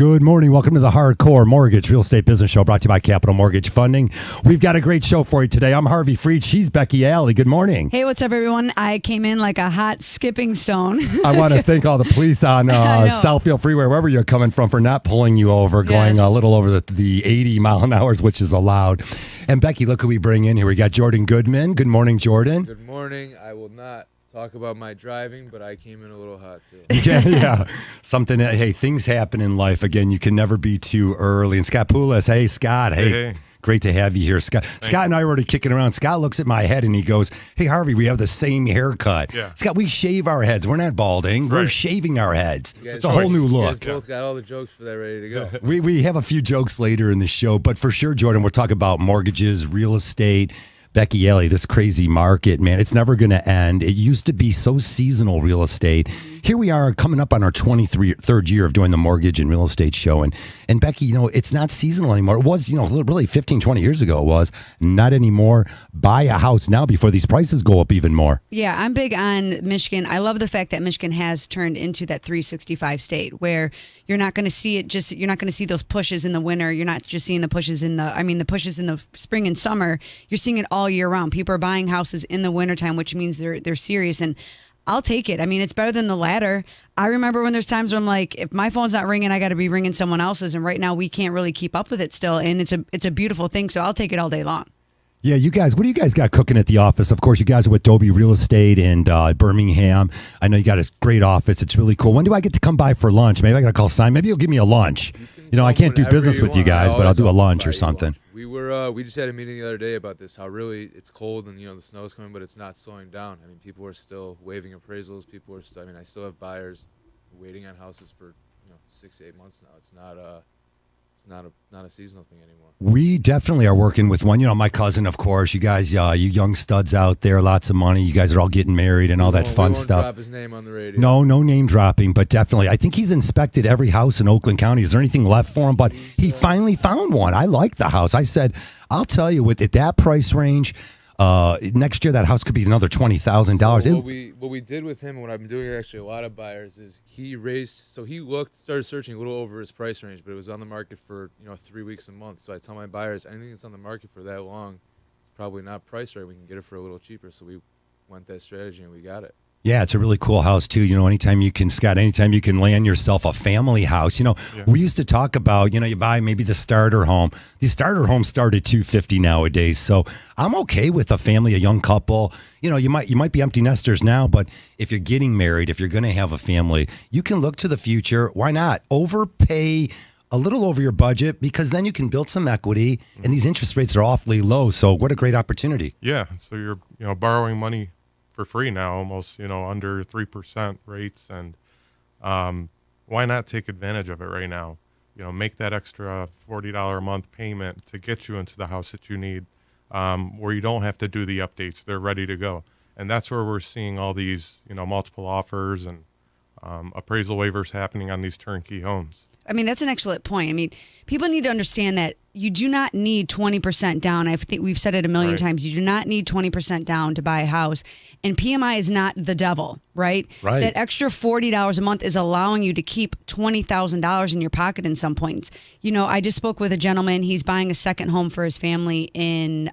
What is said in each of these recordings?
Good morning. Welcome to the Hardcore Mortgage Real Estate Business Show brought to you by Capital Mortgage Funding. We've got a great show for you today. I'm Harvey Freed. She's Becky Alley. Good morning. Hey, what's up, everyone? I came in like a hot skipping stone. I want to thank all the police on Southfield Freeway, wherever you're coming from, for not pulling you over, going a little over the 80 mile an hour, which is allowed. And Becky, look who we bring in here. We got Jordan Goodman. Good morning, Jordan. Good morning. I will not talk about my driving, but I came in a little hot too. Yeah. Something that, hey, things happen in life. Again, you can never be too early. And Scott Poulos, hey, Scott, hey. Great to have you here, Scott. Scott and I were already kicking around. Scott looks at my head and he goes, hey, Harvey, we have the same haircut. Yeah. Scott, we shave our heads. We're not balding. We're shaving our heads. So it's a whole new look. You guys both got all the jokes for that ready to go. We have a few jokes later in the show, but for sure, Jordan, we'll talk about mortgages, real estate. Becky Alley, this crazy market, man, it's never going to end. It used to be so seasonal, real estate. Here we are coming up on our 23rd year of doing the mortgage and real estate show. And Becky, you know, it's not seasonal anymore. It was, you know, really 15, 20 years ago it was. Not anymore. Buy a house now before these prices go up even more. Yeah, I'm big on Michigan. I love the fact that Michigan has turned into that 365 state where you're not going to see it you're not going to see those pushes in the winter. You're not just seeing the pushes the pushes in the spring and summer. You're seeing it all year round. People are buying houses in the wintertime, which means they're serious. And I'll take it. I mean, it's better than the latter. I remember when there's times where I'm like, if my phone's not ringing, I got to be ringing someone else's. And right now we can't really keep up with it still. And it's a beautiful thing. So I'll take it all day long. Yeah, you guys, what do you guys got cooking at the office? Of course, you guys are with Dobie Real Estate in Birmingham. I know you got a great office. It's really cool. When do I get to come by for lunch? Maybe I got to call Simon. Maybe you'll give me a lunch. You know, I can't do business with you guys, but I'll do a lunch or something. We just had a meeting the other day about this, how really it's cold and, you know, the snow's coming, but it's not slowing down. I mean, people are still waiving appraisals. People are still, I still have buyers waiting on houses for, 6 to 8 months now. It's not a seasonal thing anymore. We definitely are working with one. You know, my cousin, of course. You guys, you young studs out there, lots of money. You guys are all getting married and all that fun stuff. We won't drop his name on the radio. No name dropping, but definitely. I think he's inspected every house in Oakland County. Is there anything left for him? But he finally found one. I like the house. I said, I'll tell you, at that price range, next year that house could be another $20,000. What we did with him, and what I've been doing actually a lot of buyers, is he started searching a little over his price range, but it was on the market for 3 weeks a month. So I tell my buyers, anything that's on the market for that long, it's probably not priced right. We can get it for a little cheaper. So we went that strategy and we got it. Yeah, it's a really cool house, too. You know, anytime you can land yourself a family house. You know, we used to talk about, you buy maybe the starter home. The starter homes start at $250 nowadays. So I'm okay with a family, a young couple. You know, you might be empty nesters now, but if you're getting married, if you're going to have a family, you can look to the future. Why not? Overpay a little over your budget, because then you can build some equity, and these interest rates are awfully low. So what a great opportunity. Yeah, so you're borrowing money for free now, almost, under 3% rates. And why not take advantage of it right now? Make that extra $40 a month payment to get you into the house that you need, where you don't have to do the updates. They're ready to go. And that's where we're seeing all these, multiple offers and appraisal waivers happening on these turnkey homes. I mean, that's an excellent point. I mean, people need to understand that you do not need 20% down. I think we've said it a million times. You do not need 20% down to buy a house. And PMI is not the devil, right? Right. That extra $40 a month is allowing you to keep $20,000 in your pocket in some points. I just spoke with a gentleman. He's buying a second home for his family in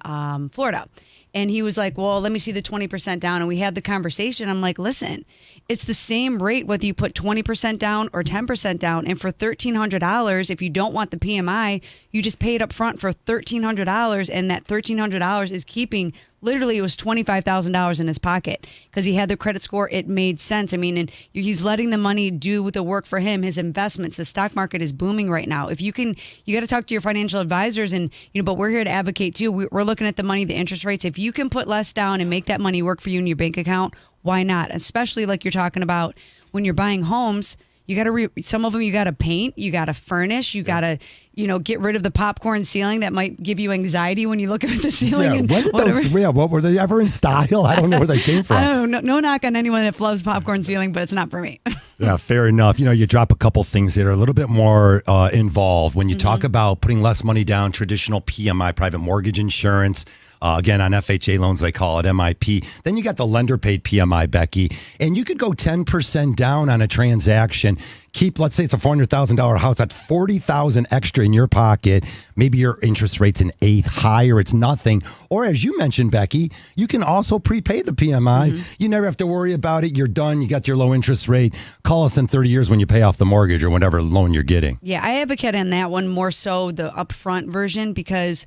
Florida. And he was like, well, let me see the 20% down. And we had the conversation. I'm like, listen, it's the same rate whether you put 20% down or 10% down. And for $1,300, if you don't want the PMI, you just pay it up front for $1,300. And that $1,300 is keeping, literally, it was $25,000 in his pocket because he had the credit score. It made sense. I mean, and he's letting the money do the work for him, his investments. The stock market is booming right now. If you got to talk to your financial advisors and, but we're here to advocate too. We're looking at the money, the interest rates. If you can put less down and make that money work for you in your bank account, why not? Especially like you're talking about when you're buying homes. You got to some of them you got to paint, you got to furnish, you got to get rid of the popcorn ceiling that might give you anxiety when you look at the ceiling. Yeah, what were they ever in style? I don't know where they came from. I don't know. No knock on anyone that loves popcorn ceiling, but it's not for me. Yeah, fair enough. You drop a couple things that are a little bit more involved when you talk about putting less money down, traditional PMI, private mortgage insurance. Again, on FHA loans, they call it MIP. Then you got the lender paid PMI, Becky. And you could go 10% down on a transaction. Keep, let's say it's a $400,000 house, that's $40,000 extra in your pocket. Maybe your interest rate's an eighth higher, it's nothing. Or as you mentioned, Becky, you can also prepay the PMI. You never have to worry about it. You're done. You got your low interest rate. Call us in 30 years when you pay off the mortgage or whatever loan you're getting. Yeah, I advocate on that one more so the upfront version because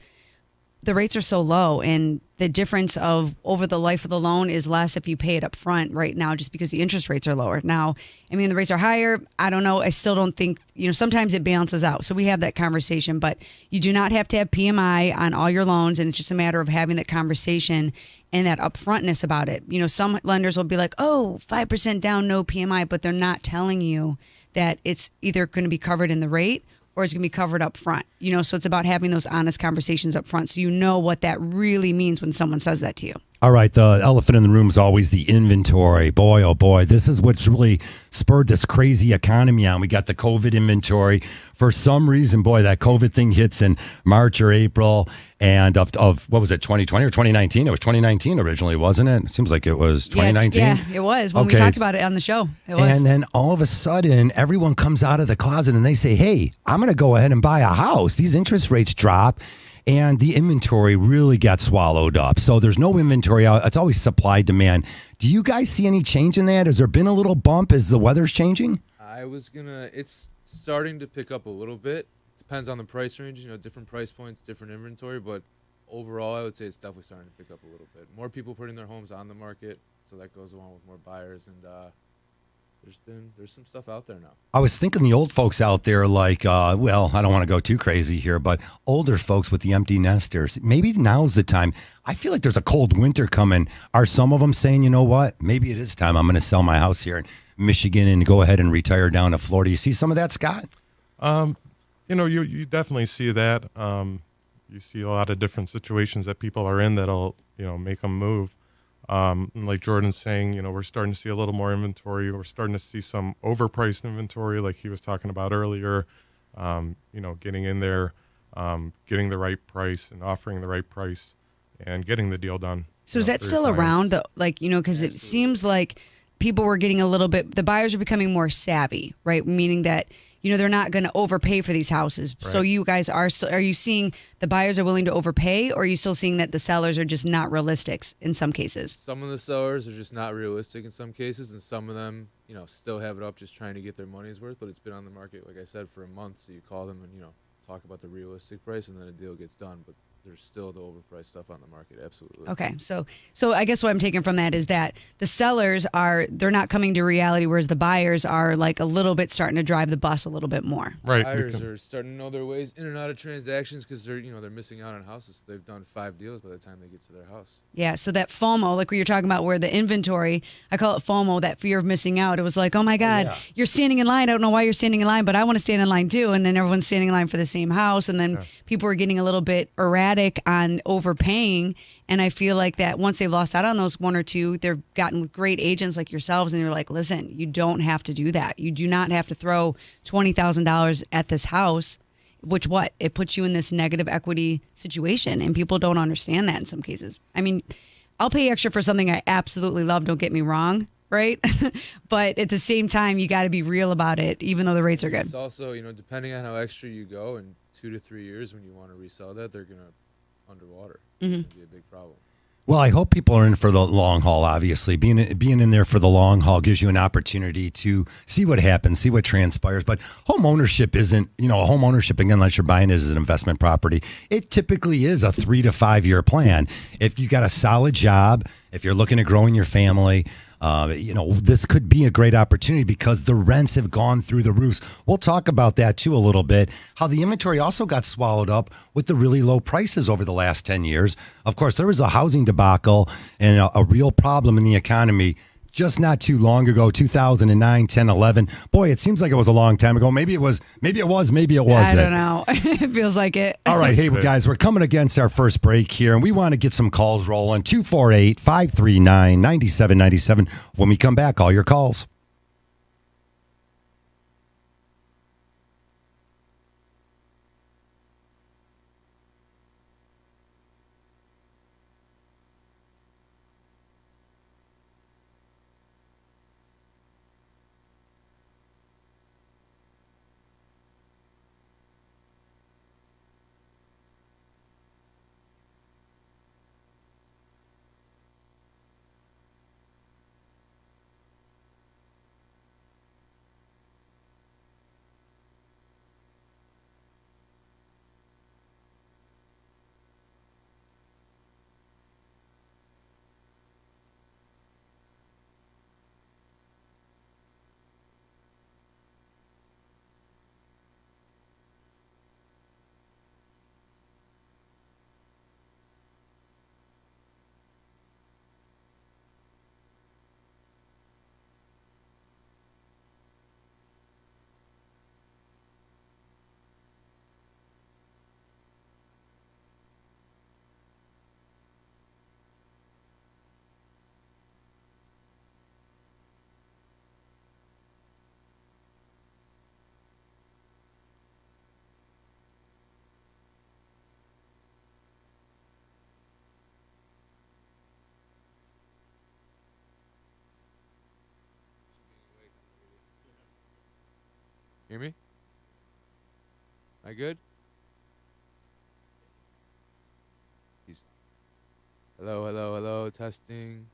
the rates are so low and the difference of over the life of the loan is less if you pay it up front right now just because the interest rates are lower. Now, I mean, the rates are higher. I don't know. I still don't think, sometimes it balances out. So we have that conversation, but you do not have to have PMI on all your loans. And it's just a matter of having that conversation and that upfrontness about it. Some lenders will be like, 5% down, no PMI, but they're not telling you that it's either going to be covered in the rate or it's going to be covered up front. So it's about having those honest conversations up front so you know what that really means when someone says that to you. All right, the elephant in the room is always the inventory. Boy, oh boy, this is what's really spurred this crazy economy on. We got the COVID inventory. For some reason, boy, that COVID thing hits in March or April and of what was it, 2020 or 2019? It was 2019 originally, wasn't it? It seems like it was 2019. Yeah, it was when we talked about it on the show. It was. And then all of a sudden, everyone comes out of the closet and they say, hey, I'm going to go ahead and buy a house. These interest rates drop. And the inventory really got swallowed up. So there's no inventory out. It's always supply demand. Do you guys see any change in that? Has there been a little bump as the weather's changing? It's starting to pick up a little bit. Depends on the price range, different price points, different inventory. But overall, I would say it's definitely starting to pick up a little bit. More people putting their homes on the market. So that goes along with more buyers. And there's some stuff out there now. I was thinking the old folks out there like, I don't want to go too crazy here, but older folks with the empty nesters, maybe now's the time. I feel like there's a cold winter coming. Are some of them saying, you know what, maybe it is time. I'm going to sell my house here in Michigan and go ahead and retire down to Florida. You see some of that, Scott? You definitely see that. You see a lot of different situations that people are in that'll, make them move. Like Jordan's saying, we're starting to see a little more inventory. We're starting to see some overpriced inventory, like he was talking about earlier. Getting in there, getting the right price and offering the right price and getting the deal done. So is that still around? Because it seems like people were getting the buyers are becoming more savvy, right? Meaning that, they're not going to overpay for these houses. Right. So you guys are you seeing the buyers are willing to overpay, or are you still seeing that the sellers are just not realistic in some cases? Some of the sellers are just not realistic in some cases, and some of them, still have it up just trying to get their money's worth, but it's been on the market, like I said, for a month. So you call them and, talk about the realistic price, and then a deal gets done. But there's still the overpriced stuff on the market. Absolutely. Okay. So I guess what I'm taking from that is that the sellers they're not coming to reality, whereas the buyers are like a little bit starting to drive the bus a little bit more. Right. Buyers are starting to know their ways in and out of transactions because they're missing out on houses. They've done 5 deals by the time they get to their house. Yeah. So that FOMO, like we were talking about, where the inventory, I call it FOMO, that fear of missing out. It was like, oh my God, You're standing in line. I don't know why you're standing in line, but I want to stand in line too. And then everyone's standing in line for the same house. And then people are getting a little bit erratic on overpaying. And I feel like that once they've lost out on those one or two, they've gotten with great agents like yourselves. And you're like, listen, you don't have to do that. You do not have to throw $20,000 at this house, which it puts you in this negative equity situation. And people don't understand that in some cases. I mean, I'll pay extra for something I absolutely love. Don't get me wrong. Right. But at the same time, you got to be real about it, even though the rates are good. It's also, depending on how extra you go in 2 to 3 years, when you want to resell that, they're going to underwater. It's going to be a big problem. Well, I hope people are in for the long haul, obviously. Being in there for the long haul gives you an opportunity to see what happens, see what transpires. But home ownership isn't, home ownership, again, unless you're buying it as an investment property, it typically is a 3 to 5 year plan. If you got a solid job, if you're looking at growing your family, this could be a great opportunity because the rents have gone through the roofs. We'll talk about that too a little bit, how the inventory also got swallowed up with the really low prices over the last 10 years. Of course, there was a housing debacle and a real problem in the economy just not too long ago, 2009, 10, 11. Boy, it seems like it was a long time ago. Maybe it was, maybe it wasn't. I don't know. It feels like it. All right. Hey, guys, we're coming against our first break here, and we want to get some calls rolling. 248-539-9797. When we come back, all your calls. Hear me? Am I good? Hello, hello, hello, testing.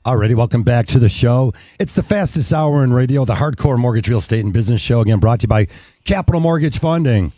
Alrighty, welcome back to the show. It's the fastest hour in radio, the Hardcore Mortgage Real Estate and Business Show, again brought to you by Capital Mortgage Funding.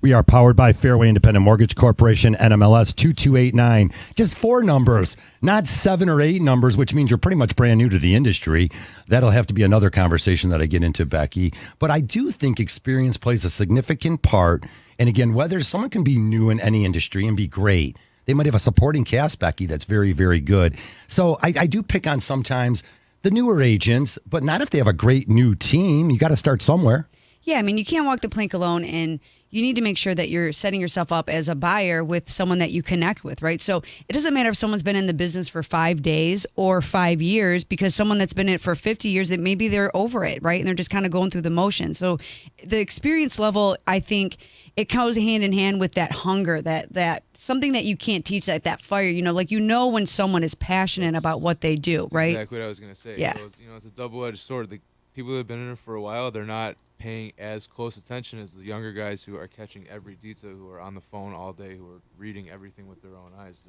We are powered by Fairway Independent Mortgage Corporation, NMLS 2289. Just 4 numbers, not 7 or 8 numbers, which means you're pretty much brand new to the industry. That'll have to be another conversation that I get into, Becky. But I do think experience plays a significant part. And again, whether someone can be new in any industry and be great, they might have a supporting cast, Becky, that's very, very good. So I do pick on sometimes the newer agents, but not if they have a great new team. You got to start somewhere. Yeah, I mean, you can't walk the plank alone, and you need to make sure that you're setting yourself up as a buyer with someone that you connect with, right? So it doesn't matter if someone's been in the business for 5 days or 5 years, because someone that's been in it for 50 years, that maybe they're over it, right? And they're just kind of going through the motions. So the experience level, I think, it goes hand in hand with that hunger, that something that you can't teach, that fire, when someone is passionate about what they do, right? Exactly what I was going to say. Yeah. So, it's a double-edged sword. The people that have been in it for a while, they're not paying as close attention as the younger guys who are catching every detail, who are on the phone all day, who are reading everything with their own eyes.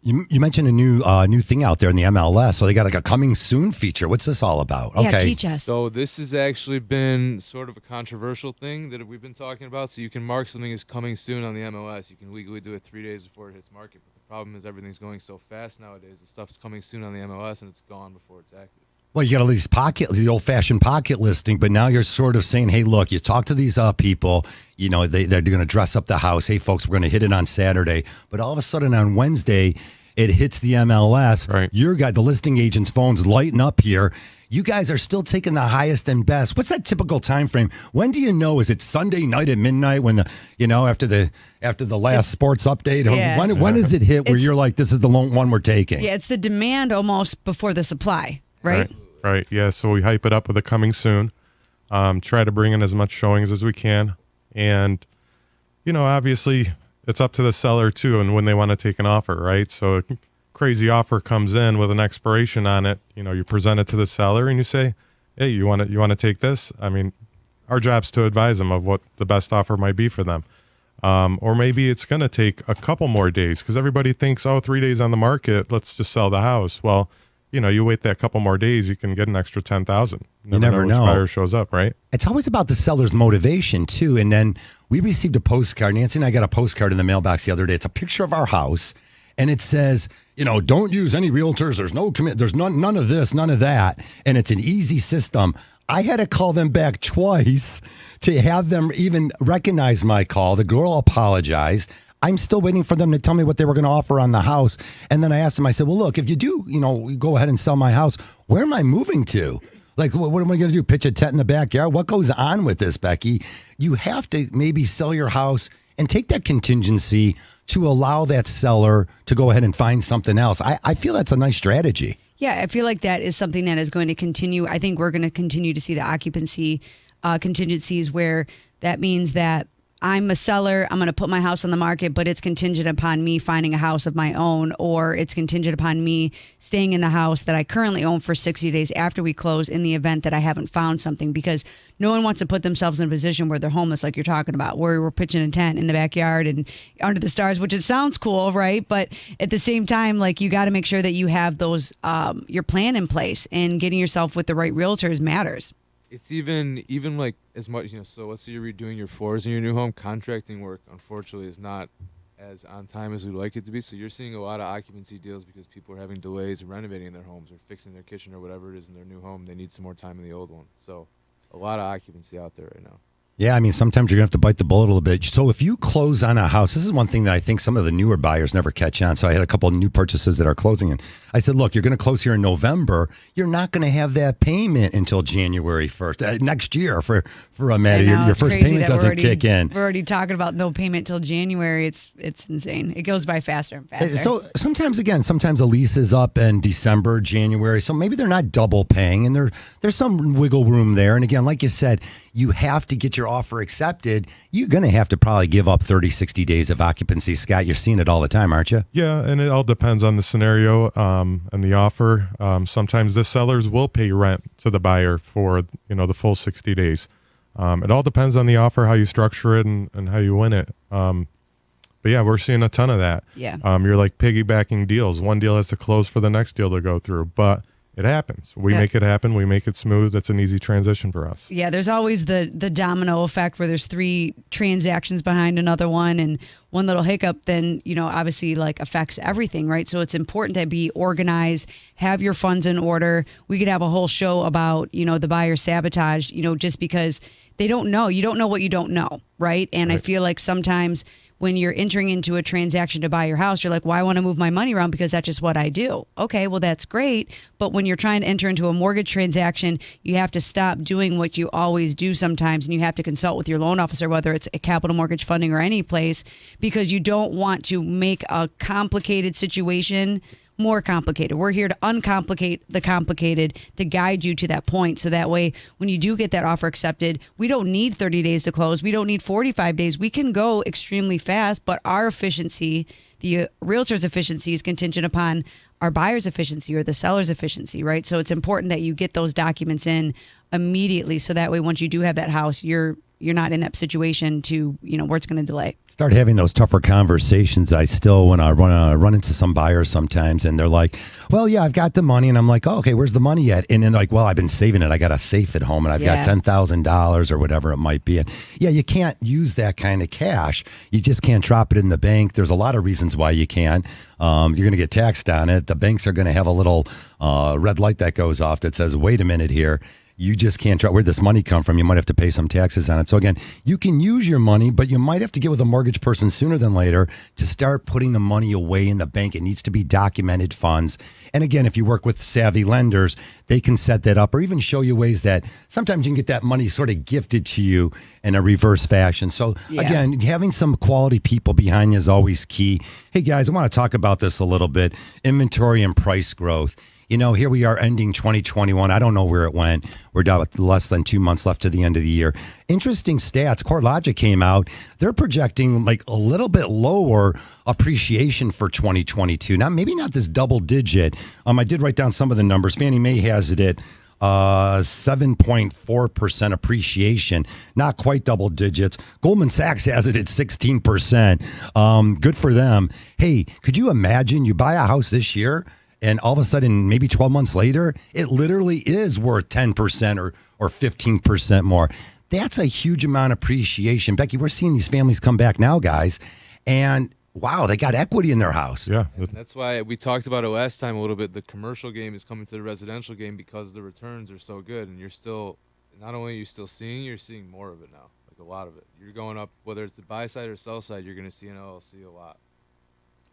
You mentioned a new thing out there in the MLS. So they got like a coming soon feature. What's this all about? Yeah, teach us. So this has actually been sort of a controversial thing that we've been talking about. So you can mark something as coming soon on the MLS. You can legally do it 3 days before it hits market. But the problem is everything's going so fast nowadays. The stuff's coming soon on the MLS and it's gone before it's active. Well, you got all these the old-fashioned pocket listing, but now you're sort of saying, hey, look, you talk to these people, they're going to dress up the house. Hey, folks, we're going to hit it on Saturday. But all of a sudden on Wednesday, it hits the MLS. Right. The listing agent's phone's lighting up here. You guys are still taking the highest and best. What's that typical time frame? When do you know? Is it Sunday night at midnight when after the last sports update? Yeah. When does it hit where you're like, this is the one we're taking? Yeah, it's the demand almost before the supply, right? Right. Yeah. So we hype it up with a coming soon. Try to bring in as much showings as we can. And, obviously it's up to the seller too. And when they want to take an offer, right? So a crazy offer comes in with an expiration on it. You present it to the seller and you say, hey, you want to take this? I mean, our job's to advise them of what the best offer might be for them. Or maybe it's going to take a couple more days because everybody thinks, 3 days on the market, let's just sell the house. Well, you wait that couple more days, you can get an extra $10,000. You never know. Which buyer shows up, right? It's always about the seller's motivation too. And then we received a postcard. Nancy and I got a postcard in the mailbox the other day. It's a picture of our house, and it says, don't use any realtors. There's no commit. There's none of this, none of that, and it's an easy system. I had to call them back twice to have them even recognize my call. The girl apologized. I'm still waiting for them to tell me what they were going to offer on the house. And then I asked them, I said, well, look, if you do, go ahead and sell my house, where am I moving to? Like, what am I going to do? Pitch a tent in the backyard? What goes on with this, Becky? You have to maybe sell your house and take that contingency to allow that seller to go ahead and find something else. I feel that's a nice strategy. Yeah, I feel like that is something that is going to continue. I think we're going to continue to see the occupancy contingencies where that means that I'm a seller, I'm going to put my house on the market, but it's contingent upon me finding a house of my own, or it's contingent upon me staying in the house that I currently own for 60 days after we close in the event that I haven't found something, because no one wants to put themselves in a position where they're homeless, like you're talking about, where we're pitching a tent in the backyard and under the stars, which it sounds cool, right? But at the same time, like, you got to make sure that you have those, your plan in place, and getting yourself with the right realtors matters. It's even like as much, so let's say you're redoing your floors in your new home. Contracting work, unfortunately, is not as on time as we'd like it to be. So you're seeing a lot of occupancy deals because people are having delays renovating their homes or fixing their kitchen or whatever it is in their new home. They need some more time in the old one. So a lot of occupancy out there right now. Yeah, I mean, sometimes you're going to have to bite the bullet a little bit. So if you close on a house, this is one thing that I think some of the newer buyers never catch on. So I had a couple of new purchases that are closing. And I said, look, you're going to close here in November. You're not going to have that payment until January 1st. Next year for a matter. Your first payment doesn't kick in. We're already talking about no payment till January. It's insane. It goes by faster and faster. So sometimes a lease is up in December, January. So maybe they're not double paying, and there's some wiggle room there. And again, like you said, you have to get your offer accepted. You're going to have to probably give up 30, 60 days of occupancy. Scott, you're seeing it all the time, aren't you? Yeah, and it all depends on the scenario and the offer. Sometimes the sellers will pay rent to the buyer for the full 60 days. It all depends on the offer, how you structure it, and how you win it. But yeah, we're seeing a ton of that. Yeah. You're like piggybacking deals. One deal has to close for the next deal to go through, but it happens. We make it happen. We make it smooth. It's an easy transition for us. Yeah, there's always the domino effect where there's 3 transactions behind another one, and one little hiccup then, obviously like affects everything, right? So it's important to be organized, have your funds in order. We could have a whole show about, the buyer sabotage, just because they don't know. You don't know what you don't know, right? And right. I feel like sometimes when you're entering into a transaction to buy your house, you're like, well, I want to move my money around because that's just what I do. Okay, well, that's great. But when you're trying to enter into a mortgage transaction, you have to stop doing what you always do sometimes, and you have to consult with your loan officer, whether it's a Capital Mortgage Funding or any place, because you don't want to make a complicated situation more complicated. We're here to uncomplicate the complicated, to guide you to that point. So that way, when you do get that offer accepted, we don't need 30 days to close. We don't need 45 days. We can go extremely fast, but our efficiency, the realtor's efficiency, is contingent upon our buyer's efficiency or the seller's efficiency, right? So it's important that you get those documents in immediately. So that way, once you do have that house, you're not in that situation to, where it's going to delay. Start having those tougher conversations. I still, when I run into some buyers sometimes, and they're like, well, yeah, I've got the money. And I'm like, oh, okay, where's the money at? And then like, well, I've been saving it. I got a safe at home, and I've got $10,000 or whatever it might be. And yeah, you can't use that kind of cash. You just can't drop it in the bank. There's a lot of reasons why you can. You're going to get taxed on it. The banks are going to have a little red light that goes off that says, wait a minute here. You just can't try. Where'd this money come from? You might have to pay some taxes on it. So again, you can use your money, but you might have to get with a mortgage person sooner than later to start putting the money away in the bank. It needs to be documented funds. And again, if you work with savvy lenders, they can set that up or even show you ways that sometimes you can get that money sort of gifted to you in a reverse fashion. So again, having some quality people behind you is always key. Hey guys, I want to talk about this a little bit. Inventory and price growth. Here we are ending 2021. I don't know where it went. We're down with less than 2 months left to the end of the year. Interesting stats. CoreLogic came out. They're projecting like a little bit lower appreciation for 2022. Now, maybe not this double digit. I did write down some of the numbers. Fannie Mae has it at 7.4% appreciation, not quite double digits. Goldman Sachs has it at 16%. Good for them. Hey, could you imagine you buy a house this year, and all of a sudden, maybe 12 months later, it literally is worth 10% or 15% more. That's a huge amount of appreciation. Becky, we're seeing these families come back now, guys, and wow, they got equity in their house. Yeah. And that's why we talked about it last time a little bit. The commercial game is coming to the residential game because the returns are so good, and you're still, not only are you still seeing, you're seeing more of it now. Like a lot of it. You're going up, whether it's the buy side or sell side, you're going to see an LLC a lot.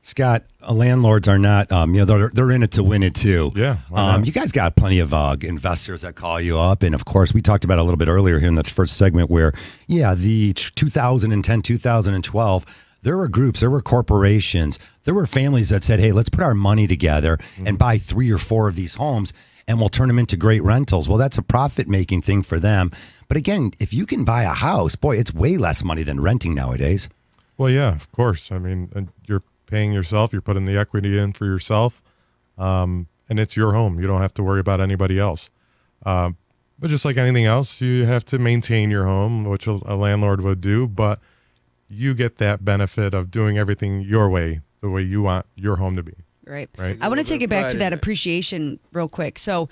Scott, landlords are not, they're in it to win it too. Yeah. why not? You guys got plenty of investors that call you up. And of course, we talked about it a little bit earlier here in the first segment where, the 2010, 2012, there were groups, there were corporations, there were families that said, hey, let's put our money together and buy 3 or 4 of these homes and we'll turn them into great rentals. Well, that's a profit-making thing for them. But again, if you can buy a house, boy, it's way less money than renting nowadays. Well, yeah, of course. I mean, and you're paying yourself, you're putting the equity in for yourself, and it's your home. You don't have to worry about anybody else. But just like anything else, you have to maintain your home, which a landlord would do, but you get that benefit of doing everything your way, the way you want your home to be. Right. Right. I want to take it back to Pride that in it. appreciation real quick. So,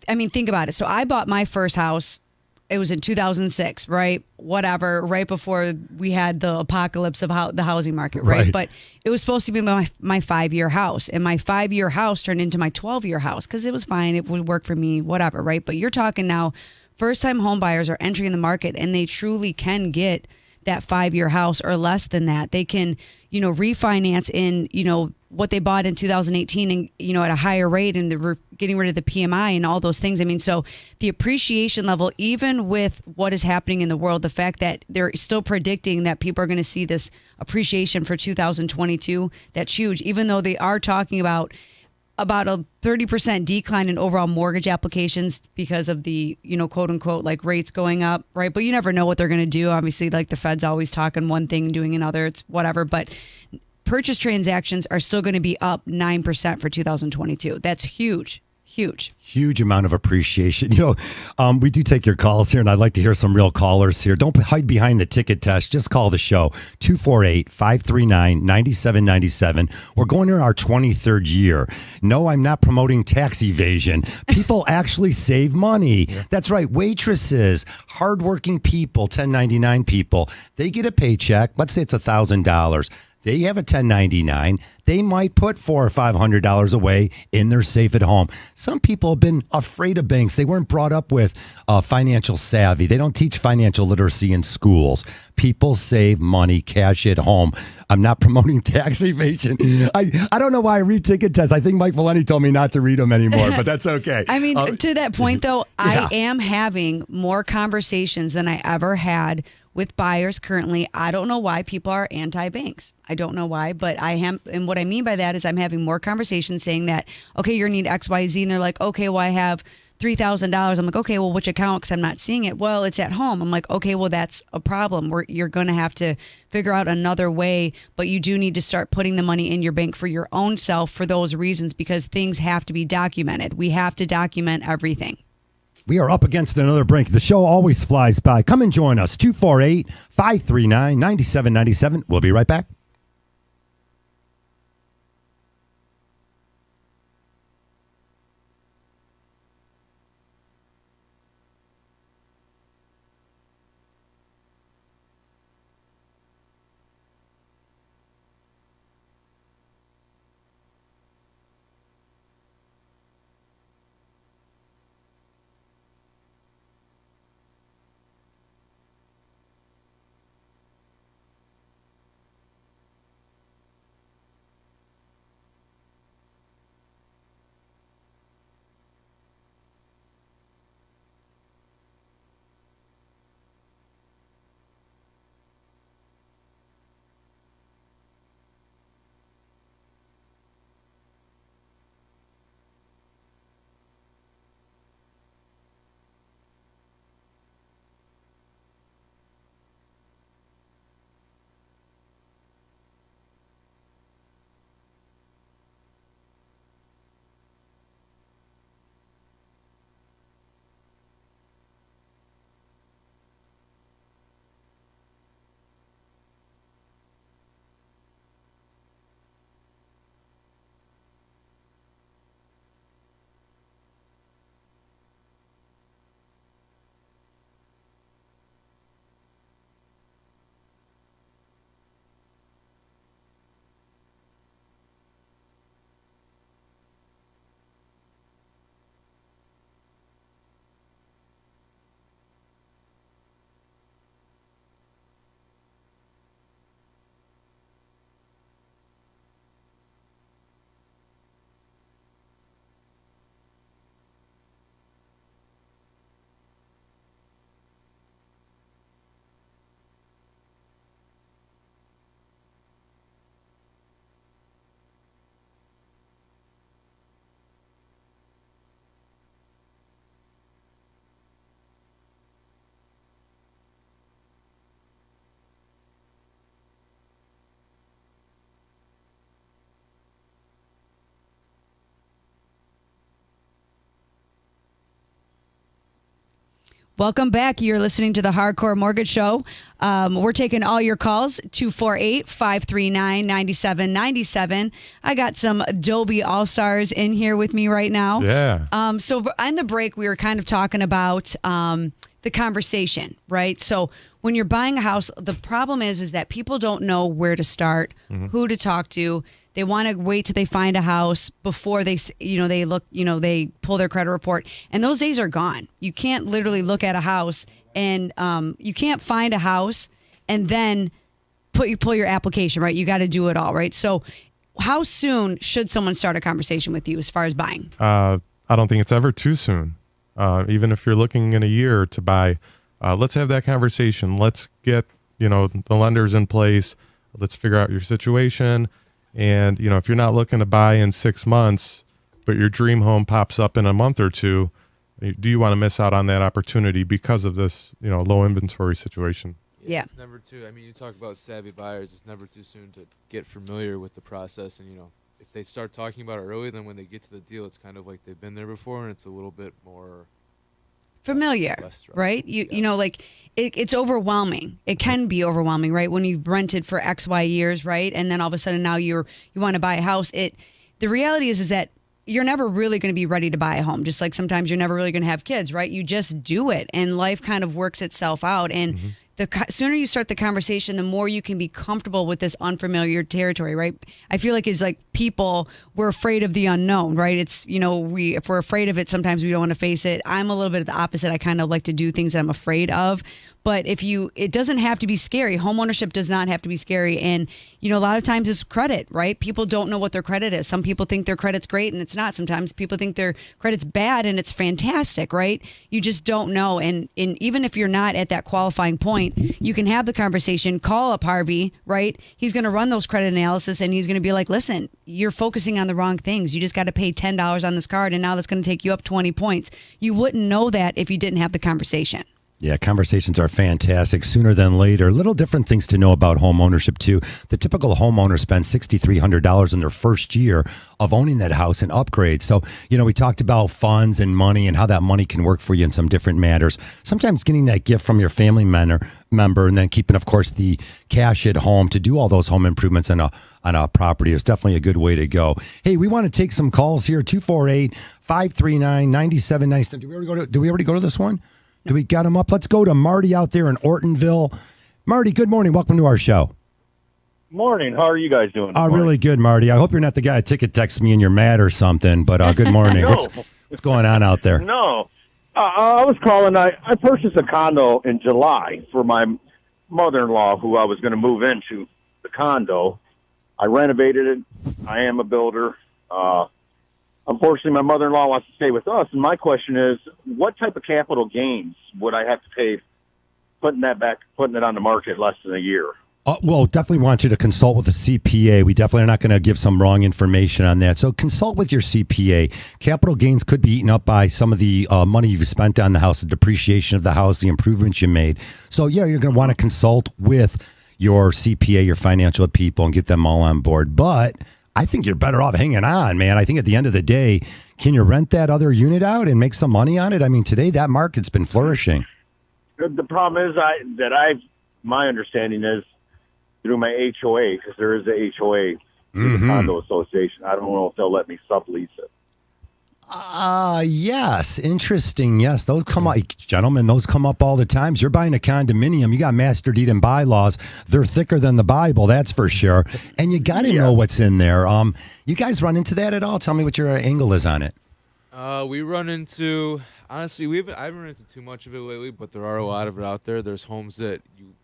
I mean, think about it. So I bought my first house. It was in 2006, right? Whatever, right before we had the apocalypse of the housing market, right? Right. But it was supposed to be my 5-year house. And my 5-year house turned into my 12-year house because it was fine. It would work for me, whatever, right? But you're talking now, first-time home buyers are entering the market and they truly can get that 5-year house or less than that. They can, refinance in, what they bought in 2018 and, at a higher rate, and they're getting rid of the PMI and all those things. I mean, so the appreciation level, even with what is happening in the world, the fact that they're still predicting that people are going to see this appreciation for 2022, that's huge, even though they are talking about a 30% decline in overall mortgage applications because of the, quote unquote, like rates going up, right? But you never know what they're going to do. Obviously, like the Fed's always talking one thing and doing another. It's whatever. But purchase transactions are still going to be up 9% for 2022. That's huge. Huge. Huge amount of appreciation. We do take your calls here, and I'd like to hear some real callers here. Don't hide behind the ticket test. Just call the show, 248-539-9797. We're going in our 23rd year. No, I'm not promoting tax evasion. People actually save money. Yeah. That's right. Waitresses, hardworking people, 1099 people, they get a paycheck. Let's say it's $1,000. They have a 1099. They might put $400 or $500 away in their safe at home. Some people have been afraid of banks. They weren't brought up with financial savvy. They don't teach financial literacy in schools. People save money, cash at home. I'm not promoting tax evasion. I don't know why I read ticket tests. I think Mike Valeni told me not to read them anymore, but that's okay. I mean, to that point, though, yeah. I am having more conversations than I ever had with buyers currently. I don't know why people are anti-banks. I don't know why, but I am. And what I mean by that is I'm having more conversations saying that, okay, you're going to need X, Y, Z. And they're like, okay, well, I have $3,000. I'm like, okay, well, which account? Because I'm not seeing it. Well, it's at home. I'm like, okay, well, that's a problem. You're going to have to figure out another way, but you do need to start putting the money in your bank for your own self for those reasons, because things have to be documented. We have to document everything. We are up against another break. The show always flies by. Come and join us, 248-539-9797. We'll be right back. Welcome back. You're listening to the Hardcore Mortgage Show. We're taking all your calls, 248-539-9797. I got some Adobe All-Stars in here with me right now. Yeah. So on the break, we were kind of talking about the conversation, right? So when you're buying a house, the problem is that people don't know where to start, who to talk to. They want to wait till they find a house before they look, they pull their credit report. And those days are gone. You can't literally look at a house and you can't find a house and then pull your application, right? You got to do it all, right? So how soon should someone start a conversation with you as far as buying? I don't think it's ever too soon. Even if you're looking in a year to buy, let's have that conversation. Let's get, the lenders in place. Let's figure out your situation. And, if you're not looking to buy in 6 months, but your dream home pops up in a month or two, do you want to miss out on that opportunity because of this, low inventory situation? Yeah. It's never too, you talk about savvy buyers, it's never too soon to get familiar with the process. And, if they start talking about it early, then when they get to the deal, it's kind of like they've been there before and it's a little bit more familiar, right? It's overwhelming. It can be overwhelming, right? When you've rented for X, Y years, right? And then all of a sudden now you want to buy a house. The reality is that you're never really going to be ready to buy a home. Just like sometimes you're never really going to have kids, right? You just do it and life kind of works itself out. And the sooner you start the conversation, the more you can be comfortable with this unfamiliar territory, right? I feel like it's like people, we're afraid of the unknown, right? It's, if we're afraid of it, sometimes we don't want to face it. I'm a little bit of the opposite. I kind of like to do things that I'm afraid of. But it doesn't have to be scary. Homeownership does not have to be scary. And, a lot of times it's credit, right? People don't know what their credit is. Some people think their credit's great and it's not. Sometimes people think their credit's bad and it's fantastic, right? You just don't know. And even if you're not at that qualifying point, you can have the conversation, call up Harvey, right? He's going to run those credit analysis and he's going to be like, listen, you're focusing on the wrong things. You just got to pay $10 on this card and now that's going to take you up 20 points. You wouldn't know that if you didn't have the conversation. Yeah, conversations are fantastic. Sooner than later. Little different things to know about home ownership, too. The typical homeowner spends $6,300 in their first year of owning that house and upgrades. So, we talked about funds and money and how that money can work for you in some different matters. Sometimes getting that gift from your family member and then keeping, of course, the cash at home to do all those home improvements on a property is definitely a good way to go. Hey, we want to take some calls here, 248-539-9797. Do we already go to this one? Do we got him up? Let's go to Marty out there in Ortonville. Marty, good morning. Welcome to our show. Morning. How are you guys doing? Really good, Marty. I hope you're not the guy that ticket texts me and you're mad or something, but good morning. No. What's going on out there? No. I was calling. I purchased a condo in July for my mother-in-law who I was going to move into the condo. I renovated it. I am a builder. Unfortunately, my mother-in-law wants to stay with us, and my question is, what type of capital gains would I have to pay putting it on the market less than a year? Well, definitely want you to consult with a CPA. We definitely are not going to give some wrong information on that. So consult with your CPA. Capital gains could be eaten up by some of the money you've spent on the house, the depreciation of the house, the improvements you made. So, yeah, you're going to want to consult with your CPA, your financial people, and get them all on board. But I think you're better off hanging on, man. I think at the end of the day, can you rent that other unit out and make some money on it? I mean, today that market's been flourishing. The problem is my understanding is through my HOA, because there is a HOA, the condo association. I don't know if they'll let me sublease it. Yes. Interesting. Yes. Those come up, gentlemen, those come up all the time. You're buying a condominium. You got master deed and bylaws. They're thicker than the Bible. That's for sure. And you got to know what's in there. You guys run into that at all? Tell me what your angle is on it. We run into, honestly, I haven't run into too much of it lately, but there are a lot of it out there. There's homes that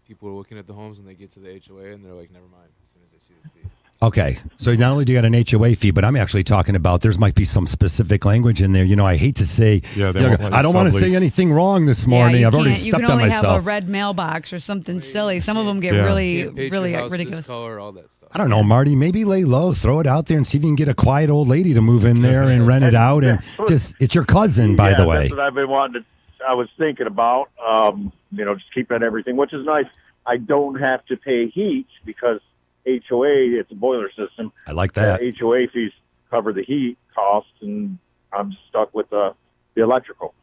people are looking at the homes and they get to the HOA and they're like, never mind, as soon as they see the fee. Okay, so not only do you got an HOA fee, but I'm actually talking about there might be some specific language in there. I hate to say, I don't want to say anything wrong this morning. Yeah, I've already stepped on myself. You can only have a red mailbox or something silly. Some of them get really ridiculous. Color, all that stuff. I don't know, Marty. Maybe lay low, throw it out there, and see if you can get a quiet old lady to move in there and rent it out. And it's your cousin, by the way. That's what I've been wanting I was thinking about. Just keeping everything, which is nice. I don't have to pay heat because HOA, it's a boiler system. I like that. HOA fees cover the heat costs, and I'm stuck with the electrical.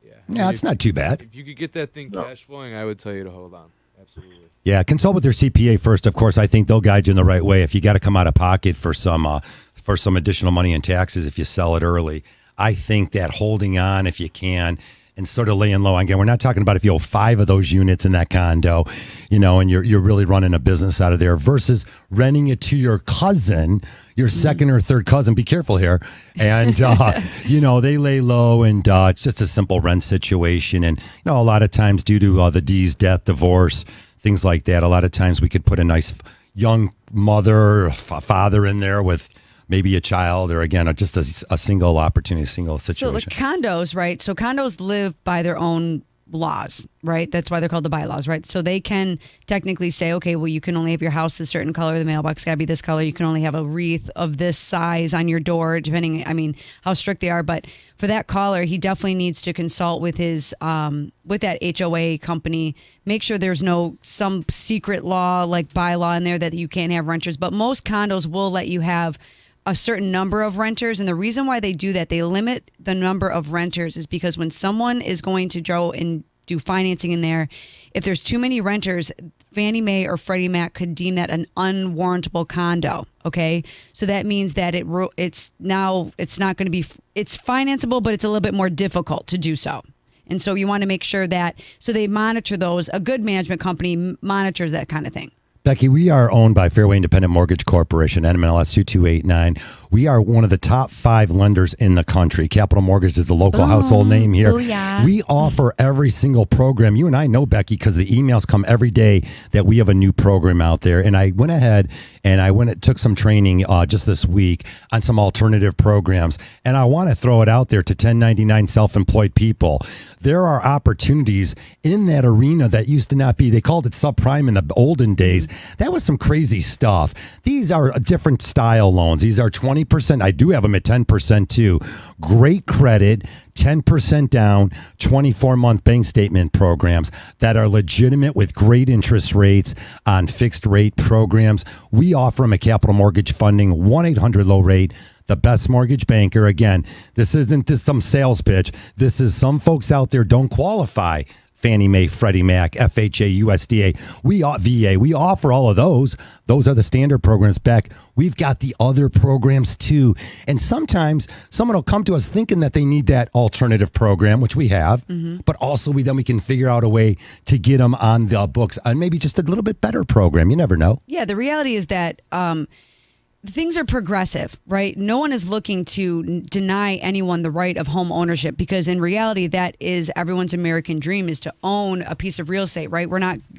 Yeah, Yeah, it's not too bad. If you could get that thing No. cash flowing, I would tell you to hold on. Absolutely. Yeah, consult with your CPA first. Of course, I think they'll guide you in the right way. If you got to come out of pocket for some additional money in taxes if you sell it early, I think that holding on if you can and sort of laying low. Again, we're not talking about if you owe 5 of those units in that condo, and you're really running a business out of there versus renting it to your cousin, your second or third cousin. Be careful here. And, they lay low and it's just a simple rent situation. And, a lot of times due to the D's death, divorce, things like that, a lot of times we could put a nice young mother, father in there with maybe a child or, again, just a single opportunity, a single situation. So the condos, right? So condos live by their own laws, right? That's why they're called the bylaws, right? So they can technically say, okay, well, you can only have your house this certain color, the mailbox got to be this color, you can only have a wreath of this size on your door, depending, how strict they are. But for that caller, he definitely needs to consult with his, with that HOA company, make sure there's some secret law, like bylaw in there that you can't have renters. But most condos will let you have a certain number of renters. And the reason why they do that, they limit the number of renters, is because when someone is going to go and do financing in there, if there's too many renters, Fannie Mae or Freddie Mac could deem that an unwarrantable condo. Okay. So that means that it's not going to be, it's financeable, but it's a little bit more difficult to do so. And so you want to make sure that, so they monitor those. A good management company monitors that kind of thing. Becky, we are owned by Fairway Independent Mortgage Corporation, NMLS 2289. We are one of the top 5 lenders in the country. Capital Mortgage is the local household name here. Booyah. We offer every single program. You and I know, Becky, because the emails come every day that we have a new program out there. And I went ahead and took some training just this week on some alternative programs. And I want to throw it out there to 1099 self-employed people. There are opportunities in that arena that used to not be. They called it subprime in the olden days. That was some crazy stuff. These are different style loans. These are 20%. I do have them at 10% too. Great credit, 10% down, 24-month bank statement programs that are legitimate with great interest rates on fixed rate programs. We offer them at Capital Mortgage Funding, 1-800-LOW-RATE. The best mortgage banker. Again, this isn't some sales pitch. This is some folks out there don't qualify. Fannie Mae, Freddie Mac, FHA, USDA, VA. We offer all of those. Those are the standard programs. Beck, we've got the other programs too. And sometimes someone will come to us thinking that they need that alternative program, which we have, but also we can figure out a way to get them on the books and maybe just a little bit better program. You never know. Yeah, the reality is that things are progressive, right? No one is looking to deny anyone the right of home ownership, because in reality, that is everyone's American dream, is to own a piece of real estate, right?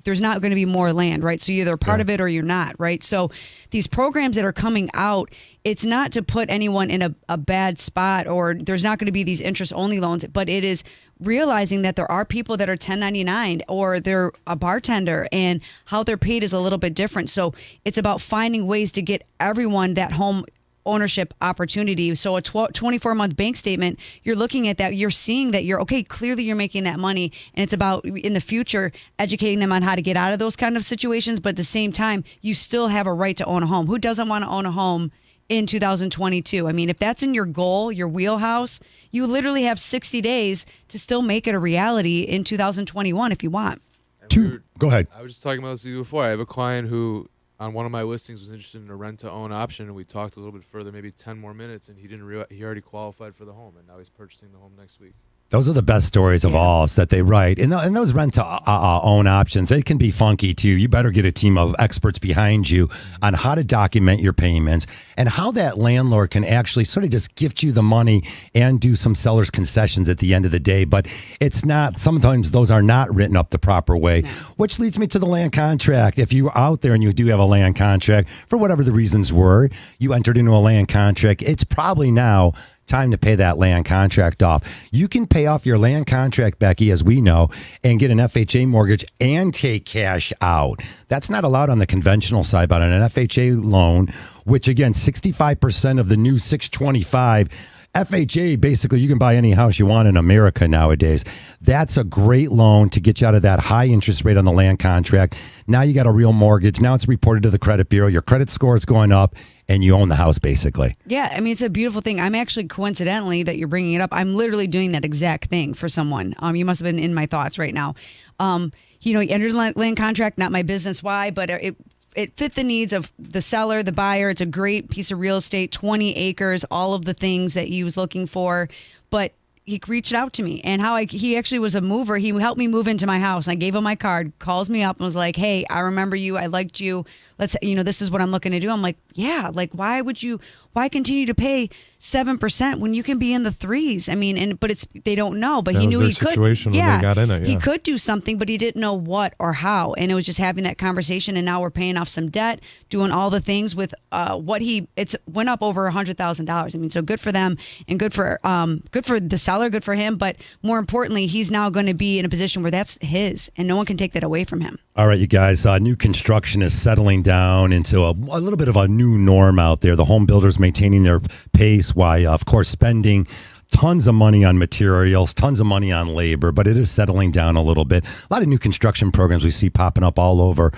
There's not going to be more land, right? So you're either part of it or you're not, right? So these programs that are coming out, it's not to put anyone in a bad spot, or there's not going to be these interest only loans, but it is realizing that there are people that are 1099 or they're a bartender and how they're paid is a little bit different. So it's about finding ways to get everyone that home ownership opportunity. So a 24-month bank statement, you're looking at that, you're seeing that clearly you're making that money, and it's about in the future educating them on how to get out of those kind of situations. But at the same time, you still have a right to own a home. Who doesn't want to own a home in 2022? I mean, if that's in your goal, your wheelhouse, you literally have 60 days to still make it a reality in 2021 if you want. Go ahead. I was just talking about this with you before. I have a client who, on one of my listings, was interested in a rent-to-own option, and we talked a little bit further, maybe 10 more minutes, and he didn't realize he already qualified for the home, and now he's purchasing the home next week. Those are the best stories of all, is that they write. And those rent-to-own options, they can be funky, too. You better get a team of experts behind you on how to document your payments and how that landlord can actually sort of just gift you the money and do some seller's concessions at the end of the day. But it's not, sometimes those are not written up the proper way, which leads me to the land contract. If you're out there and you do have a land contract, for whatever the reasons were, you entered into a land contract, it's probably now time to pay that land contract off. You can pay off your land contract, Becky, as we know, and get an FHA mortgage and take cash out. That's not allowed on the conventional side, but on an FHA loan, which again, 65% of the new 625 FHA, basically, you can buy any house you want in America nowadays. That's a great loan to get you out of that high interest rate on the land contract. Now you got a real mortgage. Now it's reported to the credit bureau. Your credit score is going up, and you own the house, basically. Yeah, I mean, it's a beautiful thing. I'm actually, coincidentally, that you're bringing it up, I'm literally doing that exact thing for someone. You must have been in my thoughts right now. You entered the land contract, not my business why, but it fit the needs of the seller, the buyer. It's a great piece of real estate, 20 acres, all of the things that he was looking for. But he reached out to me, and he actually was a mover. He helped me move into my house. And I gave him my card, calls me up and was like, "Hey, I remember you. I liked you. This is what I'm looking to do." I'm like, "Yeah, like why continue to pay 7% when you can be in the threes?" I mean, but they don't know, but That he was knew their he could. situation when they got in it, He yeah. could do something, but he didn't know what or how. And it was just having that conversation. And now we're paying off some debt, doing all the things with it's went up over $100,000. I mean, so good for them and good for the seller, good for him. But more importantly, he's now going to be in a position where that's his, and no one can take that away from him. All right, you guys, new construction is settling down into a little bit of a new norm out there. The home builders maintaining their pace while, of course, spending tons of money on materials, tons of money on labor, but it is settling down a little bit. A lot of new construction programs we see popping up all over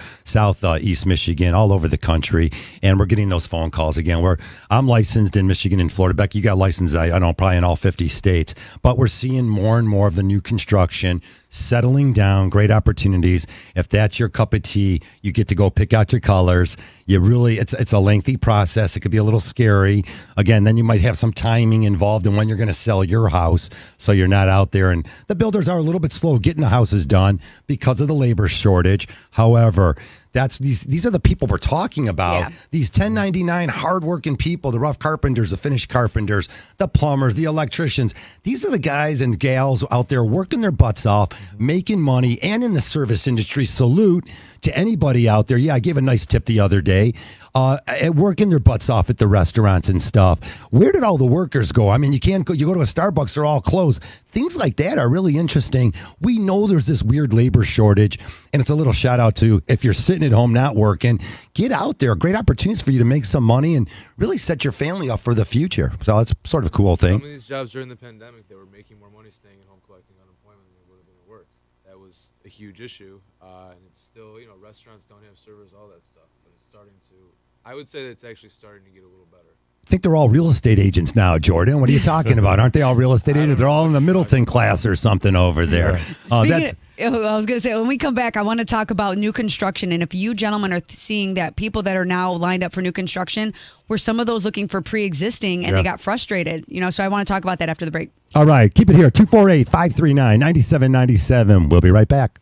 East Michigan, all over the country, and we're getting those phone calls again. I'm licensed in Michigan and Florida. Becky, you got licensed, I don't know, probably in all 50 states, but we're seeing more and more of the new construction settling down, great opportunities. If that's your cup of tea, you get to go pick out your colors. It's a lengthy process. It could be a little scary. Again, then you might have some timing involved in when you're going to sell your house, so you're not out there. And the builders are a little bit slow getting the houses done because of the labor shortage. However, these are the people we're talking about. Yeah. These 1099 hardworking people, the rough carpenters, the finished carpenters, the plumbers, the electricians. These are the guys and gals out there working their butts off, making money, and in the service industry. Salute to anybody out there. Yeah, I gave a nice tip the other day. Working their butts off at the restaurants and stuff. Where did all the workers go? I mean, you go to a Starbucks, they're all closed. Things like that are really interesting. We know there's this weird labor shortage, and it's a little shout out to, if you're sitting at home not working, get out there. Great opportunities for you to make some money and really set your family up for the future. So it's sort of a cool thing. Some of these jobs during the pandemic, they were making more money staying at home collecting unemployment than they would have been at work. That was a huge issue, and it's still, restaurants don't have servers, all that stuff, but it's starting to. I would say that it's actually starting to get a little better. I think they're all real estate agents now, Jordan. What are you talking about? Aren't they all real estate agents? They're all in the Middleton class or something over there. I was going to say, when we come back, I want to talk about new construction. And if you gentlemen are seeing that people that are now lined up for new construction, were some of those looking for pre-existing and they got frustrated, so I want to talk about that after the break. All right. Keep it here. 248-539-9797. We'll be right back.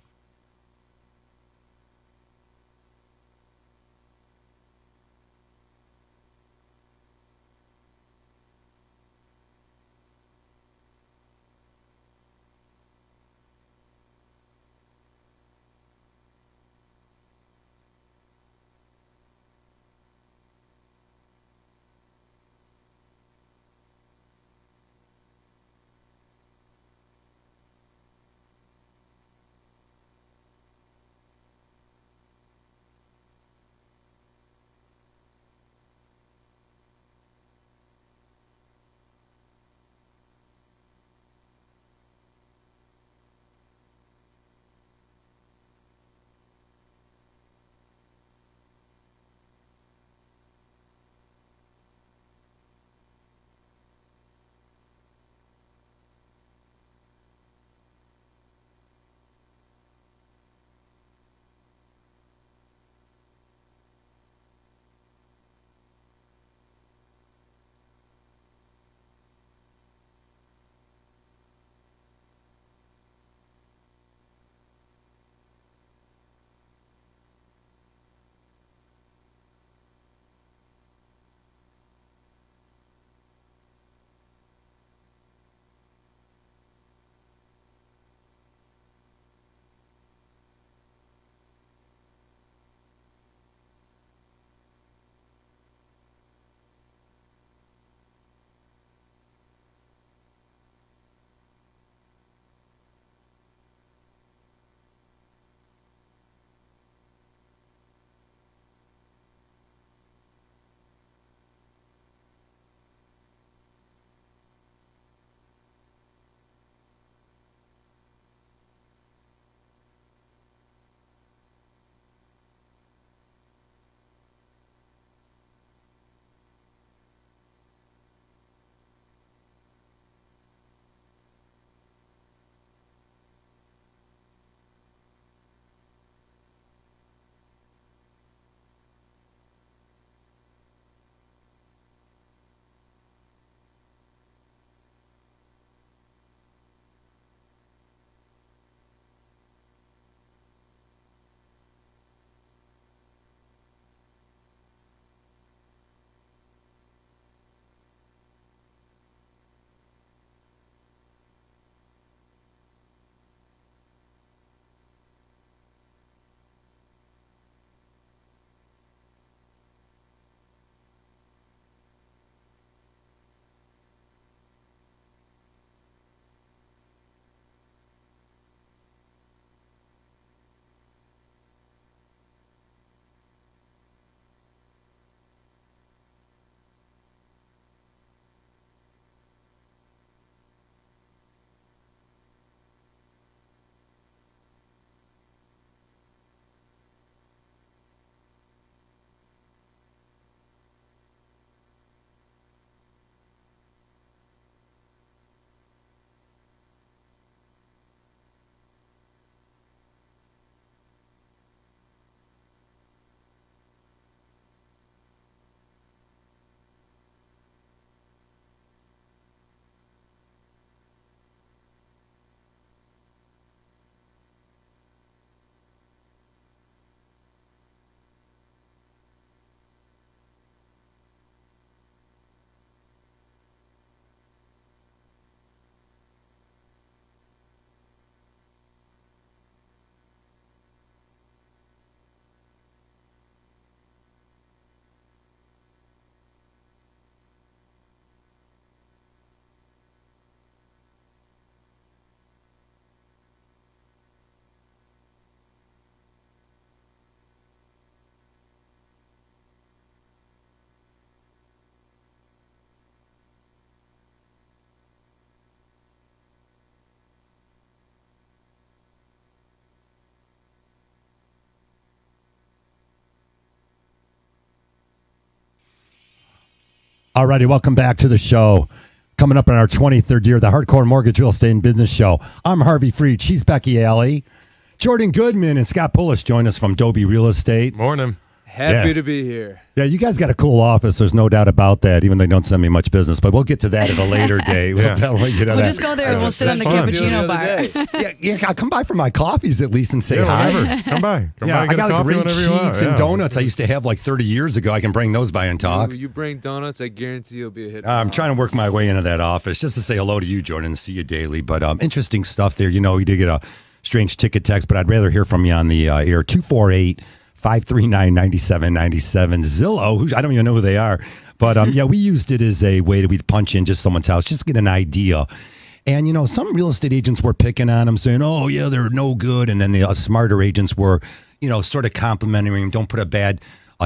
All righty, welcome back to the show. Coming up in our 23rd year, the Hardcore Mortgage Real Estate and Business Show. I'm Harvey Freed. She's Becky Alley. Jordan Goodman and Scott Pullis join us from Dobie Real Estate. Morning. Happy to be here. Yeah, you guys got a cool office. There's no doubt about that, even though they don't send me much business. But we'll get to that at a later day. We'll just go there and we'll sit on the cappuccino bar. Yeah, come by for my coffees at least and say hi. hi. Come by. I got great sheets and donuts I used to have like 30 years ago. I can bring those by and talk. You bring donuts, I guarantee you'll be a hit. I'm trying to work my way into that office just to say hello to you, Jordan, and see you daily. But interesting stuff there. You know, we did get a strange ticket text, but I'd rather hear from you on the air. 248-539-9797. Zillow, who I don't even know who they are. But yeah, we used it as a way we'd punch in just someone's house, just get an idea. And, you know, some real estate agents were picking on them, saying, oh, yeah, they're no good. And then the smarter agents were, you know, sort of complimenting them. Don't put a bad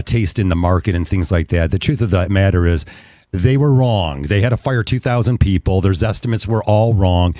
taste in the market and things like that. The truth of the matter is, they were wrong. They had to fire 2,000 people. Their estimates were all wrong.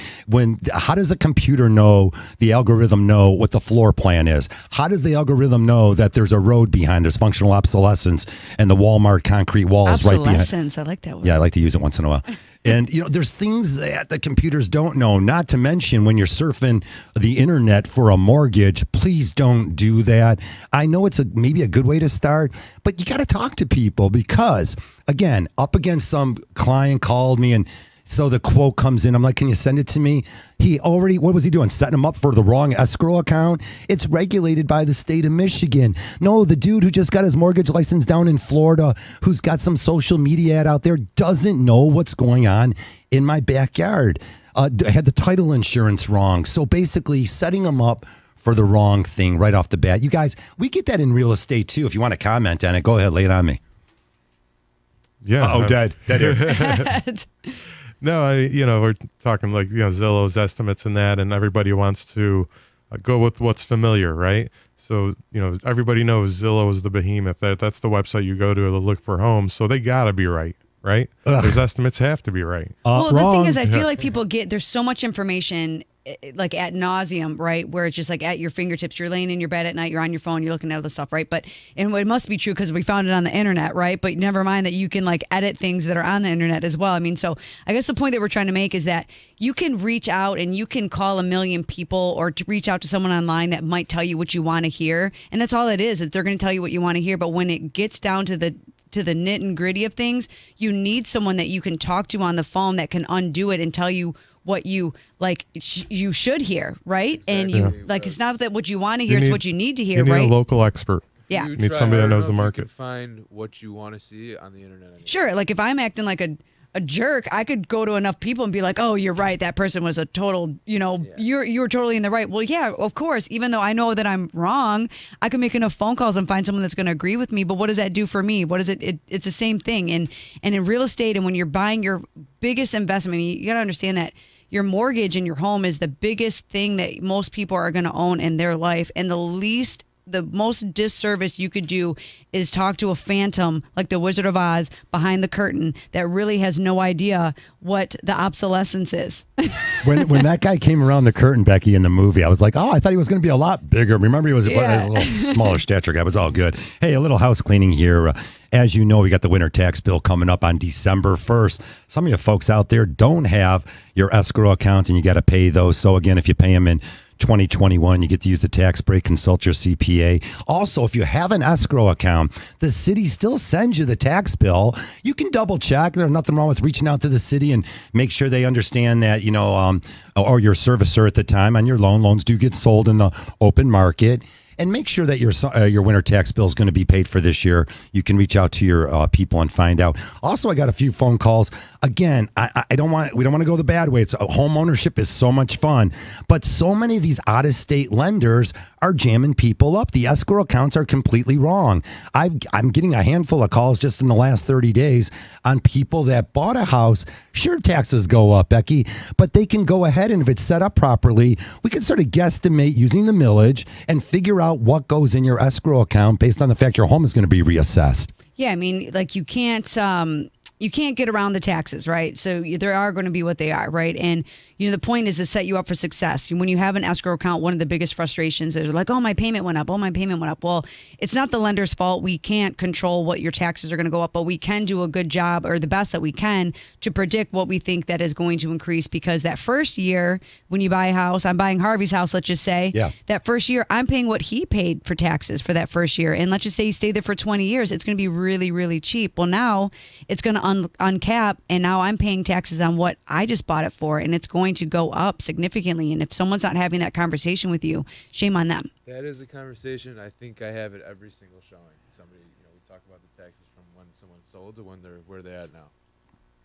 How does a computer know, the algorithm know what the floor plan is? How does the algorithm know that there's a road behind? There's functional obsolescence and the Walmart concrete wall is right behind. Obsolescence, I like that word. Yeah, I like to use it once in a while. And, you know, there's things that the computers don't know, not to mention when you're surfing the internet for a mortgage, please don't do that. I know it's maybe a good way to start, but you got to talk to people because, again, up against some client called me and so the quote comes in. I'm like, can you send it to me? What was he doing? Setting him up for the wrong escrow account? It's regulated by the state of Michigan. No, the dude who just got his mortgage license down in Florida, who's got some social media ad out there, doesn't know what's going on in my backyard. Had the title insurance wrong. So basically setting him up for the wrong thing right off the bat. You guys, we get that in real estate too. If you want to comment on it, go ahead, lay it on me. Yeah. Dead here. No, we're talking like, Zillow's estimates and that, and everybody wants to go with what's familiar, right? So, everybody knows Zillow is the behemoth. That's the website you go to look for homes. So they got to be right? Those estimates have to be right. Well, the thing is, I feel like people there's so much information like ad nauseum, right? Where it's just like at your fingertips. You're laying in your bed at night, you're on your phone, you're looking at all this stuff, right? And it must be true because we found it on the internet, right? But never mind that you can like edit things that are on the internet as well. I mean, so I guess the point that we're trying to make is that you can reach out and you can call a million people or to reach out to someone online that might tell you what you want to hear. And that's all it is they're going to tell you what you want to hear. But when it gets down to the nit and gritty of things, you need someone that you can talk to on the phone that can undo it and tell you what you like you should hear, right? Exactly. And it's not that what you want to hear, it's what you need to hear, you need right? a local expert. Yeah. You need somebody that knows the market. You can find what you want to see on the internet. Anyway. Sure, like if I'm acting like a jerk, I could go to enough people and be like, oh, you're right, that person was a total, you were totally in the right. Well, yeah, of course, even though I know that I'm wrong, I can make enough phone calls and find someone that's going to agree with me. But what does that do for me? What is it? It's the same thing. And in real estate, and when you're buying your biggest investment, I mean, you got to understand that your mortgage and your home is the biggest thing that most people are going to own in their life. And the most disservice you could do is talk to a phantom like the Wizard of Oz behind the curtain that really has no idea what the obsolescence is. when that guy came around the curtain, Becky, in the movie, I was like, oh, I thought he was going to be a lot bigger. Remember, he was a little smaller stature guy. It was all good. Hey, a little house cleaning here. As you know, we got the winter tax bill coming up on December 1st. Some of you folks out there don't have your escrow accounts, and you got to pay those. So again, if you pay them in 2021, you get to use the tax break, consult your CPA. Also, if you have an escrow account, the city still sends you the tax bill. You can double check. There's nothing wrong with reaching out to the city and make sure they understand that, or your servicer at the time on your loans do get sold in the open market. And make sure that your winter tax bill is going to be paid for this year. You can reach out to your people and find out. Also, I got a few phone calls. Again, we don't want to go the bad way. Home ownership is so much fun, but so many of these out-of-state lenders are jamming people up. The escrow accounts are completely wrong. I'm getting a handful of calls just in the last 30 days on people that bought a house. Sure, taxes go up, Becky, but they can go ahead and if it's set up properly, we can sort of guesstimate using the millage and figure out what goes in your escrow account based on the fact your home is going to be reassessed. Yeah, I mean, like you can't you can't get around the taxes, right? So there are going to be what they are, right? And the point is to set you up for success. When you have an escrow account, one of the biggest frustrations is like, oh, my payment went up. Oh, my payment went up. Well, it's not the lender's fault. We can't control what your taxes are going to go up, but we can do a good job, or the best that we can, to predict what we think that is going to increase. Because that first year, when you buy a house, I'm buying Harvey's house, let's just say, that first year, I'm paying what he paid for taxes for that first year. And let's just say he stayed there for 20 years. It's going to be really, really cheap. Well, now it's going to uncap, and now I'm paying taxes on what I just bought it for, and it's going to go up significantly. And if someone's not having that conversation with you, shame on them. That is a conversation. I think I have it every single showing. Somebody, we talk about the taxes from when someone sold to where they're at now.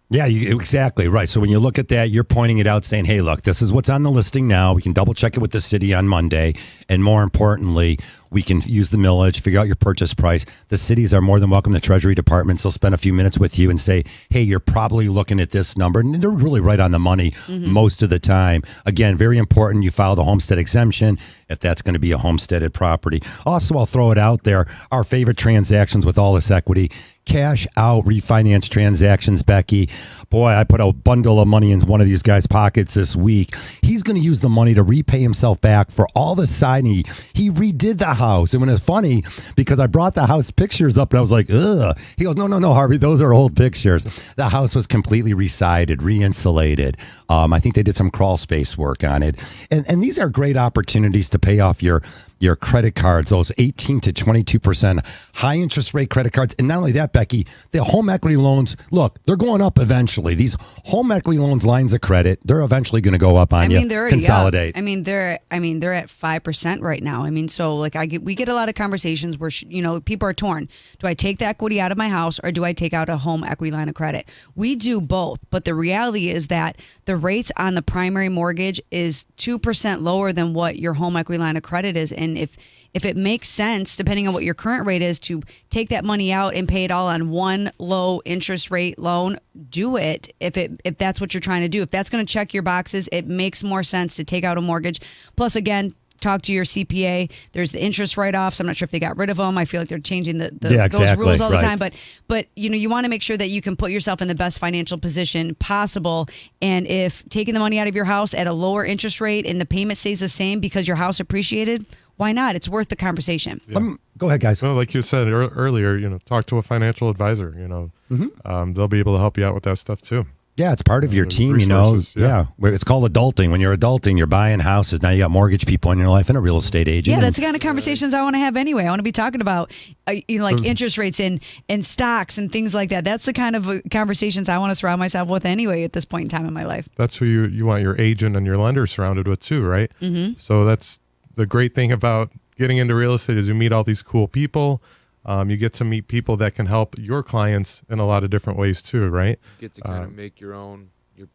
Yeah, exactly right. So when you look at that, you're pointing it out, saying, hey, look, this is what's on the listing now. We can double check it with the city on Monday. And more importantly, we can use the millage, figure out your purchase price. The cities are more than welcome. The Treasury departments will spend a few minutes with you and say, hey, you're probably looking at this number. And they're really right on the money most of the time. Again, very important. You file the homestead exemption if that's going to be a homesteaded property. Also, I'll throw it out there. Our favorite transactions with all this equity, cash out refinance transactions, Becky. Boy, I put a bundle of money in one of these guys' pockets this week. He's going to use the money to repay himself back for all the siding. He redid the house. And when it's funny, because I brought the house pictures up and I was like, ugh. He goes, no, Harvey, those are old pictures. The house was completely resided, re-insulated. I think they did some crawl space work on it. And these are great opportunities to pay off your credit cards, those 18 to 22% high interest rate credit cards. And not only that, Becky, the home equity loans, look, they're going up eventually. These home equity loans, lines of credit, they're eventually going to go up on you. They're already consolidate. Up. They're at 5% right now. So we get a lot of conversations where people are torn. Do I take the equity out of my house, or do I take out a home equity line of credit? We do both, but the reality is that the rates on the primary mortgage is 2% lower than what your home equity line of credit is. And if it makes sense, depending on what your current rate is, to take that money out and pay it all on one low interest rate loan, do it. If that's what you're trying to do, if that's going to check your boxes, it makes more sense to take out a mortgage. Plus, again, talk to your CPA. There's the interest write-offs. I'm not sure if they got rid of them. I feel like they're changing those rules all the time. But you want to make sure that you can put yourself in the best financial position possible. And if taking the money out of your house at a lower interest rate and the payment stays the same because your house appreciated, why not? It's worth the conversation. Yeah. Go ahead, guys. Well, like you said earlier, talk to a financial advisor. They'll be able to help you out with that stuff too. Yeah, it's part of your team, resources, Yeah. It's called adulting. When you're adulting, you're buying houses. Now you got mortgage people in your life and a real estate agent. Yeah, that's the kind of conversations I want to have anyway. I want to be talking about interest rates and stocks and things like that. That's the kind of conversations I want to surround myself with anyway at this point in time in my life. That's who you want your agent and your lender surrounded with too, right? Mm-hmm. So that's the great thing about getting into real estate is you meet all these cool people. You get to meet people that can help your clients in a lot of different ways too, right? You get to kind of make your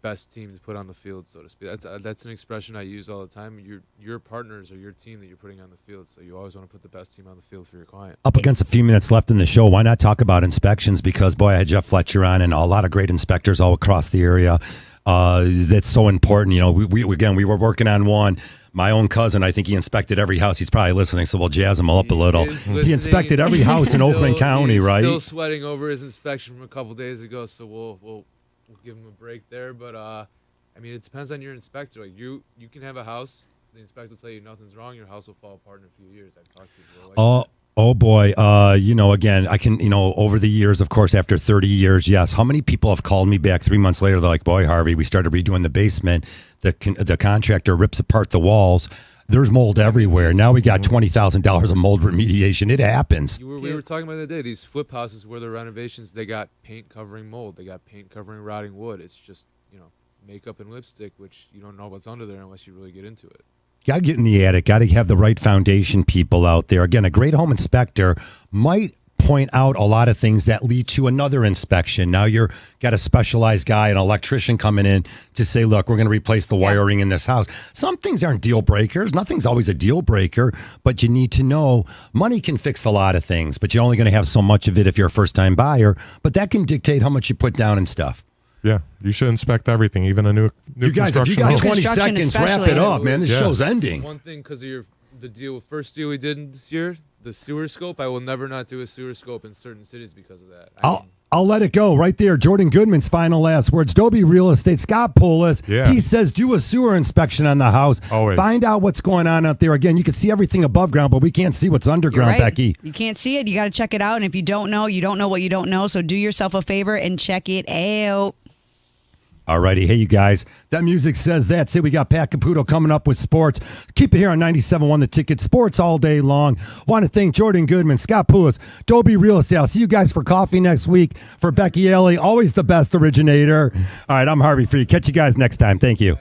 best team to put on the field, so to speak. That's an expression I use all the time. Your partners are your team that you're putting on the field, so you always want to put the best team on the field for your client. Up against a few minutes left in the show, why not talk about inspections? Because, boy, I had Jeff Fletcher on and a lot of great inspectors all across the area. That's so important. We were working on one. My own cousin, I think he inspected every house. He's probably listening, so we'll jazz him up a little. He inspected every house in Oakland County, right? Still sweating over his inspection from a couple days ago, so we'll give him a break there. But it depends on your inspector. Like you can have a house. The inspector will tell you nothing's wrong. Your house will fall apart in a few years. I've talked to people like that. Oh boy, again, I can, over the years, of course, after 30 years, yes. How many people have called me back 3 months later? They're like, boy, Harvey, we started redoing the basement. The contractor rips apart the walls. There's mold everywhere. Now we got $20,000 of mold remediation. It happens. We were talking about the other day, these flip houses where the renovations, they got paint covering mold. They got paint covering rotting wood. It's just, makeup and lipstick, which you don't know what's under there unless you really get into it. Got to get in the attic. Got to have the right foundation people out there. Again, a great home inspector might point out a lot of things that lead to another inspection. Now you're got a specialized guy, an electrician coming in to say, look, we're going to replace the wiring in this house. Some things aren't deal breakers. Nothing's always a deal breaker, but you need to know money can fix a lot of things, but you're only going to have so much of it if you're a first-time buyer, but that can dictate how much you put down and stuff. Yeah, you should inspect everything, even a new you guys, if you got 20 seconds, wrap it up, man. This show's ending. One thing, because of the first deal we did this year, the sewer scope, I will never not do a sewer scope in certain cities because of that. I'll let it go right there. Jordan Goodman's final last words. Dobie Real Estate, Scott Poulos. Yeah. He says do a sewer inspection on the house. Always. Find out what's going on out there. Again, you can see everything above ground, but we can't see what's You're underground, right. Becky. You can't see it. You got to check it out. And if you don't know, you don't know what you don't know. So do yourself a favor and check it out. Alrighty, hey you guys, that music says that's it. We got Pat Caputo coming up with sports. Keep it here on 97.1 The Ticket, sports all day long. Want to thank Jordan Goodman, Scott Poulos, Dobie Real Estate. I'll see you guys for coffee next week. For Becky Alley, always the best originator. All right, I'm Harvey Free. Catch you guys next time. Thank you.